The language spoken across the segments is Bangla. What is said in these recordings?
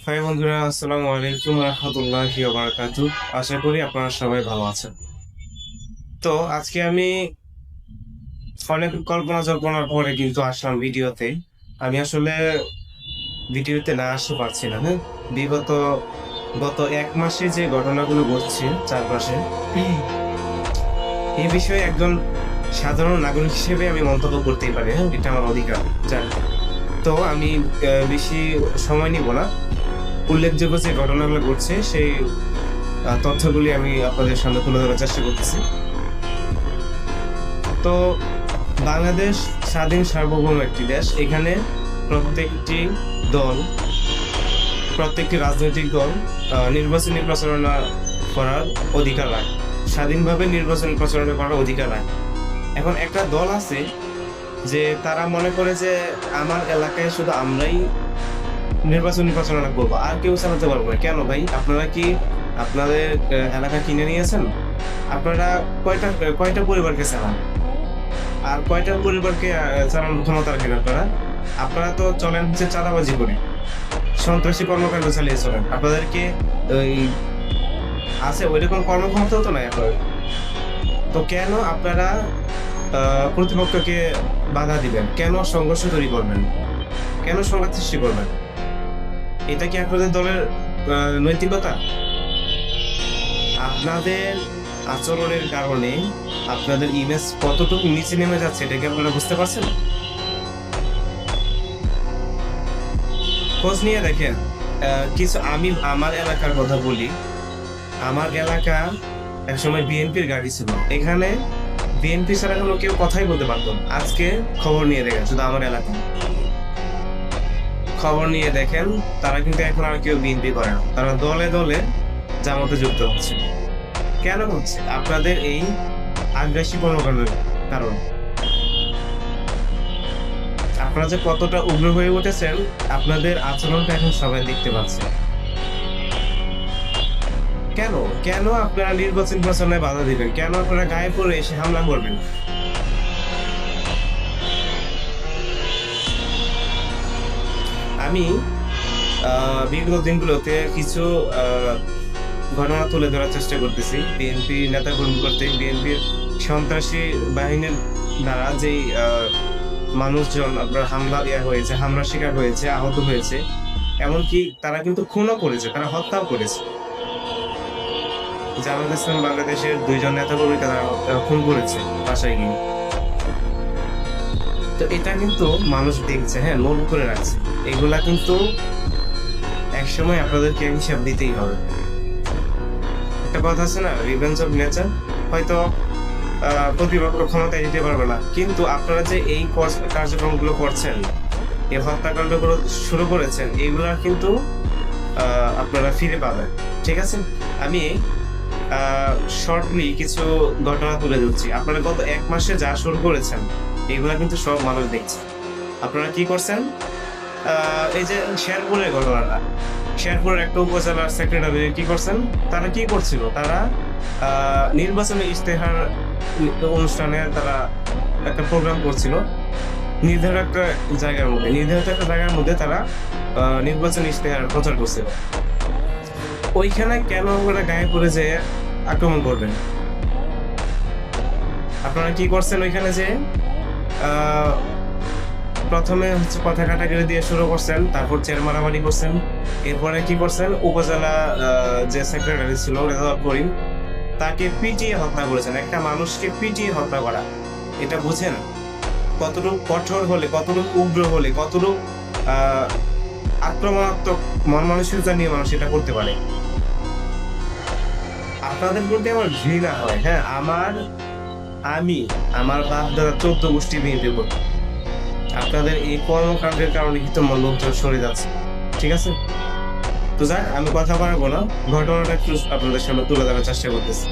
হাই বন্ধুরা, আসসালামু আলাইকুম রহমতুল্লাহি ওয়া বারাকাতুহু। আশা করি আপনারা সবাই ভালো আছেন। তো আজকে আমি অনেক কল্পনা জল্পনার পরে কিন্তু আসলাম ভিডিওতে। আমি আসলে ভিডিওতে না আসতে পারছি না, হ্যাঁ? বিগত গত ১ মাসে যে ঘটনাগুলো ঘটছে চারপাশে, এই বিষয়ে একজন সাধারণ নাগরিক হিসেবে আমি মন্তব্য করতেই পারি, হ্যাঁ? এটা আমার অধিকার, জানেন। তো আমি বেশি সময় নিব না। উল্লেখযোগ্য যে ঘটনাগুলো ঘটছে সেই তথ্যগুলি আমি আপনাদের সামনে তুলে ধরার চেষ্টা করতেছি। তো বাংলাদেশ স্বাধীন সার্বভৌম একটি দেশ। এখানে প্রত্যেকটি দল, প্রত্যেকটি রাজনৈতিক দল নির্বাচনী প্রচারণা করার অধিকার রাখে, স্বাধীনভাবে নির্বাচনী প্রচারণা করার অধিকার রাখে। এখন একটা দল আছে যে তারা মনে করে যে আমার এলাকায় শুধু আমরাই নির্বাচনী প্রচারণা করবো, আর কেউ চালাতে পারবো না। কেন ভাই? আপনারা কি আপনাদের এলাকা কিনে নিয়েছেন? আপনারা কয়টা কয়টা পরিবারকে চালান? আর কয়টা পরিবারকে চালানোর ক্ষমতা রাখেন আপনারা? আপনারা তো চলেন হচ্ছে চাঁদাবাজি করে, সন্ত্রাসী কর্মকাণ্ড চালিয়ে চলেন। আপনাদেরকে ওই আছে ওইরকম কর্মক্ষমতাও তো নাই আপনাদের। তো কেন আপনারা প্রতিপক্ষকে বাধা দিবেন? কেন সংঘর্ষ তৈরি করবেন? কেন সংঘাত সৃষ্টি করবেন? এটা কি আপনাদের দলের নৈতিকতা? আপনাদের আচরণের কারণে আপনাদের ইমেজ কতটুকু নিচে নেমে যাচ্ছে, এটা কি আপনারা বুঝতে পারছেন? খোঁজ নিয়ে দেখেন। কিছু আমি আমার এলাকার কথা বলি। আমার এলাকা একসময় বিএনপির গাড়ি ছিল। এখানে বিএনপি ছাড়া কোনো কেউ কথাই বলতে পারতো না। আজকে খবর নিয়ে দেখেন, শুধু আমার এলাকা খবর নিয়ে দেখেন, তারা কিন্তু এখন আর কেউ বিএনপি করে না। তারা দলে দলে জামাতে যুক্ত হচ্ছে। কেন হচ্ছে? আপনাদের এই আগ্রাসী কর্মকাণ্ডের কারণ। আপনারা যে কতটা উগ্র হয়ে উঠেছেন, আপনাদের আচরণটা এখন সবাই দেখতে পাচ্ছে। কেন কেন আপনারা নির্বাচন প্রচারণায় বাধা দিবেন? কেন আপনারা গায়ে পড়ে এসে হামলা করবেন? আমি বিগত দিনগুলোতে কিছু ঘটনা তুলে ধরার চেষ্টা করতেছি। বিএনপি নেতাকর্মী কর্তৃক বিএনপির সন্ত্রাসী বাহিনীর দ্বারা যেই মানুষজন আপনার হামলার শিকার হয়েছে, আহত হয়েছে, এমনকি তারা কিন্তু খুনও করেছে, তারা হত্যাও করেছে। জামাত ইসলাম বাংলাদেশের ২ জন নেতাকর্মী তারা খুন করেছে বাসায় গিয়ে। তো এটা কিন্তু মানুষ দেখছে, হ্যাঁ, নোট করে রাখছে। এগুলা কিন্তু একসময় আপনাদেরকে হিসাব দিতেই হবে। একটা কথা আছে না, রিভেঞ্জ অফ নেচার। হয়তো প্রতিপক্ষ ক্ষমতায় দিতে পারবে না, কিন্তু আপনারা যে এই কার্যক্রমগুলো করছেন, এই হত্যাকাণ্ডগুলো শুরু করেছেন, এগুলা কিন্তু আপনারা ফিরে পাবেন। ঠিক আছে? আমি শর্টলি কিছু ঘটনা তুলে ধরছি। আপনারা গত ১ মাসে যা শুরু করেছেন, এগুলা কিন্তু সব মানুষ দেখছে। আপনারা কি করছেন? এই যে শেরপুরের ঘটনাটা, শেরপুরের একটা উপজেলার সেক্রেটারি কি করছেন? তারা কি করছিল? তারা নির্বাচনী ইশতেহার অনুষ্ঠানে তারা একটা প্রোগ্রাম করছিল। নির্ধারিত একটা জায়গার মধ্যে তারা নির্বাচনী ইশতেহার প্রচার করছিল। ওইখানে কেন ওরা গায়ে পড়ে যে আক্রমণ করবেন? আপনারা কি করছেন ওইখানে যে প্রথমে হচ্ছে কথা কাটাকাটি দিয়ে শুরু করছেন, তারপর চেয়ার মারামারি করছেন। এরপরে কি করছেন? উপজেলা যে সেক্রেটারি ছিল রেজাউল করিম, তাকে পিটিয়ে হত্যা করেছেন। একটা মানুষকে পিটিয়ে হত্যা করা, এটা বুঝেন? কতটুকু কঠোর হলে, কতটুকু উগ্র হলে, কতটুকু আক্রমণাত্মক মন মানসিকতা নিয়ে মানুষ এটা করতে পারে। আপনাদের প্রতি আমার ঘৃণা হয়, হ্যাঁ। আমার বাপ দাদা ১৪ গোষ্ঠী বিএনপি করতো। আপনাদের এই কর্মকাণ্ডের কারণে কিন্তু আমার লোকজন সরে যাচ্ছে। ঠিক আছে? তো যাক, আমি কথা বাড়াবো না, ঘটনাটা একটু আপনাদের সামনে তুলে ধরার চেষ্টা করতেছি।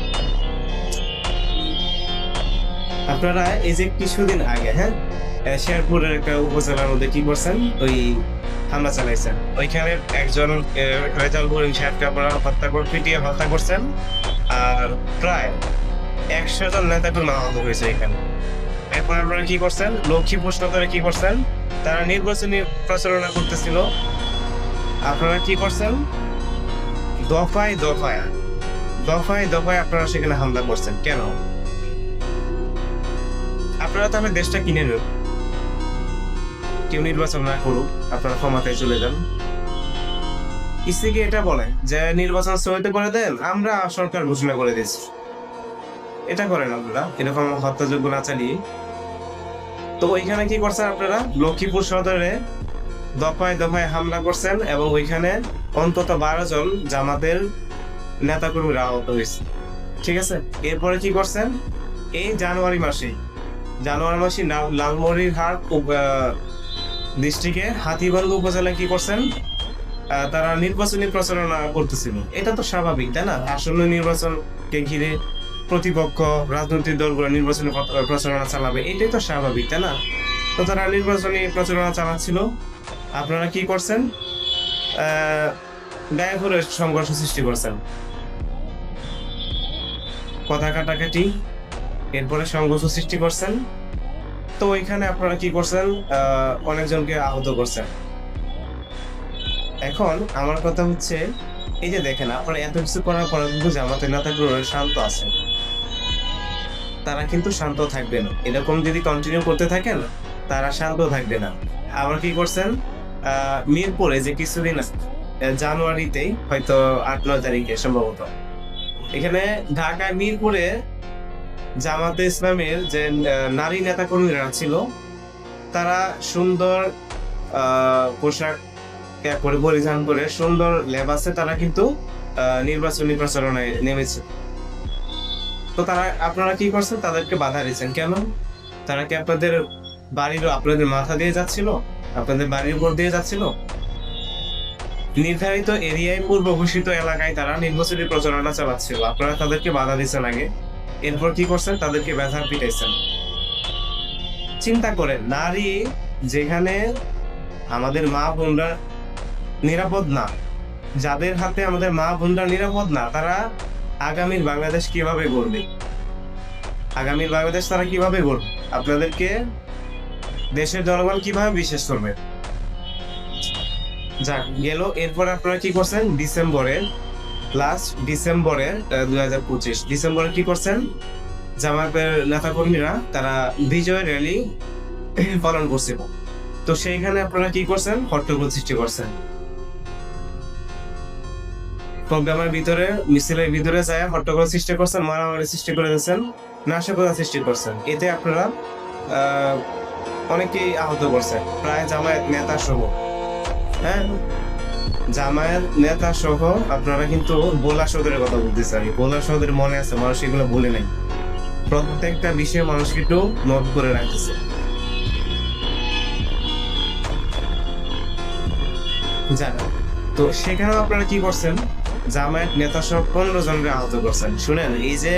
আপনারা এই যে কিছুদিন আগে, হ্যাঁ, শেরপুরের একটা উপজেলার মধ্যে কি করছেন? ওই হামলা চালাইছেন। ওইখানে একজন রেজাউল করিম সাহেবকে আপনারা পিটিয়ে হত্যা করছেন। আর প্রায় ১০০ জন নেতাকর্মী আহত হয়েছে এখানে। এরপর আপনারা কি করছেন? লক্ষ্মী প্রশ্ন করে কি করছেন? তারা নির্বাচনী প্রচারণা করতেছিল, আপনারা কি করছেন, দফায় দফায় দফায় দফায় আপনারা সেখানে হামলা করছেন কেন? আপনারা তাহলে দেশটা কিনে নেন, কেউ নির্বাচন না করুক, আপনারা ক্ষমতায় চলে যান। ইসিকে এটা বলে যে নির্বাচন স্থগিত করে দেন, আমরা সরকার ঘোষণা করে দিচ্ছি। এটা করেন আপনারা, এরকম হত্যাযোগ্য না চালিয়ে। তো ওইখানে কি করছেন আপনারা, লক্ষ্মীপুর সদরে দফায় দফায় হামলা করছেন এবং ওইখানে অন্তত 12 জন জামাতের নেতাকর্মীরা আহত হয়েছে। ঠিক আছে, এরপরে কি করছেন, এই জানুয়ারি মাসে লালমনিরহাট ডিস্ট্রিক্টে হাতীগঞ্জ উপজেলায় কি করছেন, তারা নির্বাচনী প্রচারণা করতেছিল। এটা তো স্বাভাবিক, তাই না? আসন্ন নির্বাচনকে ঘিরে প্রতিপক্ষ রাজনৈতিক দলগুলো নির্বাচনী প্রচারণা চালাবে, এটাই তো স্বাভাবিক, তাই না? তো তারা নির্বাচনী প্রচারণা চালাচ্ছিল, আপনারা কি করছেন, গায়ে ঘুরে সংঘর্ষ সৃষ্টি করছেন, কথা কাটাকাটি, এরপরে সংঘর্ষ সৃষ্টি করছেন। তো ওইখানে আপনারা কি করছেন, অনেকজনকে আহত করছেন। এখন আমার কথা হচ্ছে, এই যে দেখেন আপনারা এত কিছু করার পরে কিন্তু জামাতের নেতাগুলো শান্ত আছে, তারা কিন্তু শান্ত থাকবে না। এরকম যদি কন্টিনিউ করতে থাকেন তারা শান্ত থাকবে না। আবার কি করছেন, মিরপুরে যে কিছুদিন জানুয়ারিতেই হয়তো 8-9 তারিখে সম্ভবত, এখানে ঢাকায় মিরপুরে জামাতে ইসলামের যে নারী নেতাকর্মীরা ছিল, তারা সুন্দর পোশাক পরিধান করে সুন্দর লেবাসে তারা কিন্তু নির্বাচনী প্রচারণায় নেমেছে। তো তারা, আপনারা কি করছেন, তাদেরকে বাধা দিয়েছেন কেন? তারা কি আপনাদের বাড়ির, আপনাদের মাথা দিয়ে যাচ্ছিল, আপনাদের বাড়ির উপর দিয়ে যাচ্ছিল? নির্ধারিত এরিয়ায়, পূর্ব ঘোষিত এলাকায় তারা নির্বাচনী প্রচারণা চালাচ্ছিল, আপনারা তাদেরকে বাধা দিয়েছেন আগে, এরপর কি করছেন, তাদেরকে ব্যথা পিটাইছেন। চিন্তা করেন, নারী যেখানে আমাদের মা বোনরা নিরাপদ না, যাদের হাতে আমাদের মা বোনরা নিরাপদ না, তারা আগামীর বাংলাদেশ কিভাবে গড়বে? আগামীর বাংলাদেশ তারা কিভাবে গড়বে? আপনাদেরকে দেশের জনগণ কিভাবে বিশ্বাস করবে? যাক গেল। এরপর আপনারা কি করছেন, ডিসেম্বরে 2025 ডিসেম্বরে কি করছেন, জামাতের নেতাকর্মীরা তারা বিজয় র্যালি পালন করছিল। তো সেইখানে আপনারা কি করছেন, হট্টগোল সৃষ্টি করছেন। প্রোগ্রামের ভিতরে, মিছিলের ভিতরে যায় হট্টগোল সৃষ্টি করছেন, মারামারি সৃষ্টি করে দিয়েছেন, নাশকতা সৃষ্টি করছেন। এতে আপনারা অনেকেই আহত করছেন, প্রায় জামায়াত নেতা সহ। হ্যাঁ, জামায়াত নেতা সহ আপনারা কিন্তু বোলা সদরের কথা বলতেছেন। বোলা সদর মনে আছে, মানুষ এগুলো ভুলে নাই, প্রত্যেকটা বিষয়ে মানুষ কিন্তু নোট করে রাখতেছে। জানা, তো সেখানেও আপনারা কি করছেন, জামায়াত নেতা সহ 15 জনকে আহত করছেন। শুনেন, এই যে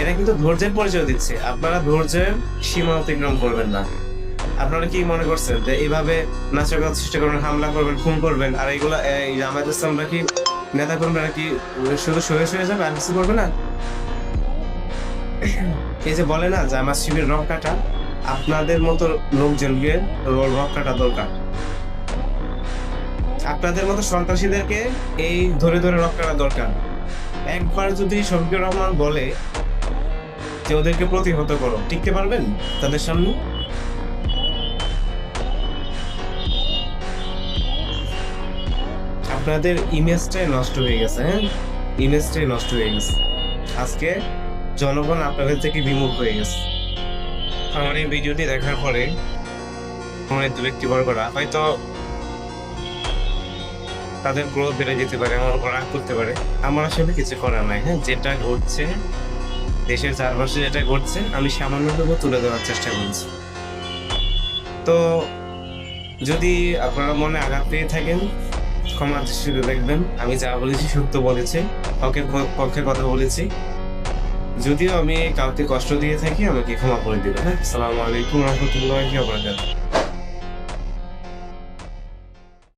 এটা কিন্তু ধৈর্যের পরিচয় দিচ্ছে, আপনারা ধৈর্যের সীমা অতিক্রম করবেন না। আপনারা কি মনে করছেন যে এইভাবে নাশকতা সৃষ্টি করবেন, হামলা করবেন, খুন করবেন, আর এইগুলা এই জামায়াত ইসলামরা কি নেতা কর্মীরা কি শুধু সয়ে যাবে আর কিছু করবে না? এই যে বলে না জামাত শিবির রক কাটা, আপনাদের মতো লোকজনকে রক কাটা দরকার। আপনাদের মতো সন্ত্রাসীদেরকে এই ধরে ধরে রক কাটা দরকার। একবার যদি শফিকুর রহমান বলে যে ওদেরকে প্রতিহত করো, টিকতে পারবেন তাদের সামনে? আপনাদের ইমেজটাই নষ্ট হয়ে গেছে। হ্যাঁ, ইমেজটাই নষ্ট হয়ে গেছে। আজকে জনগণ আপনাদের থেকে বিমুখ হয়ে গেছে। আমার এই ভিডিওটি দেখার পরে আমার দু ব্যক্তি বর্গরা হয়তো তাদের ক্রোধ বেড়ে যেতে পারে, আমার উপর রাগ করতে পারে। আমার আসলে কিছু করার নাই। হ্যাঁ, যেটা ঘটছে দেশের চারপাশে, যেটা ঘটছে আমি সামান্যটুকু তুলে দেওয়ার চেষ্টা করছি। তো যদি আপনারা মনে আঘাত পেয়ে থাকেন, ক্ষমা দৃষ্টিতে দেখবেন। আমি যা বলেছি সত্য বলেছি, হকের পক্ষে কথা বলেছি। যদিও আমি কাউকে কষ্ট দিয়ে থাকি, আমাকে ক্ষমা করে দিবেন। আসসালামু আলাইকুম ওয়া রাহমাতুল্লাহি ওয়া বারাকাতুহু।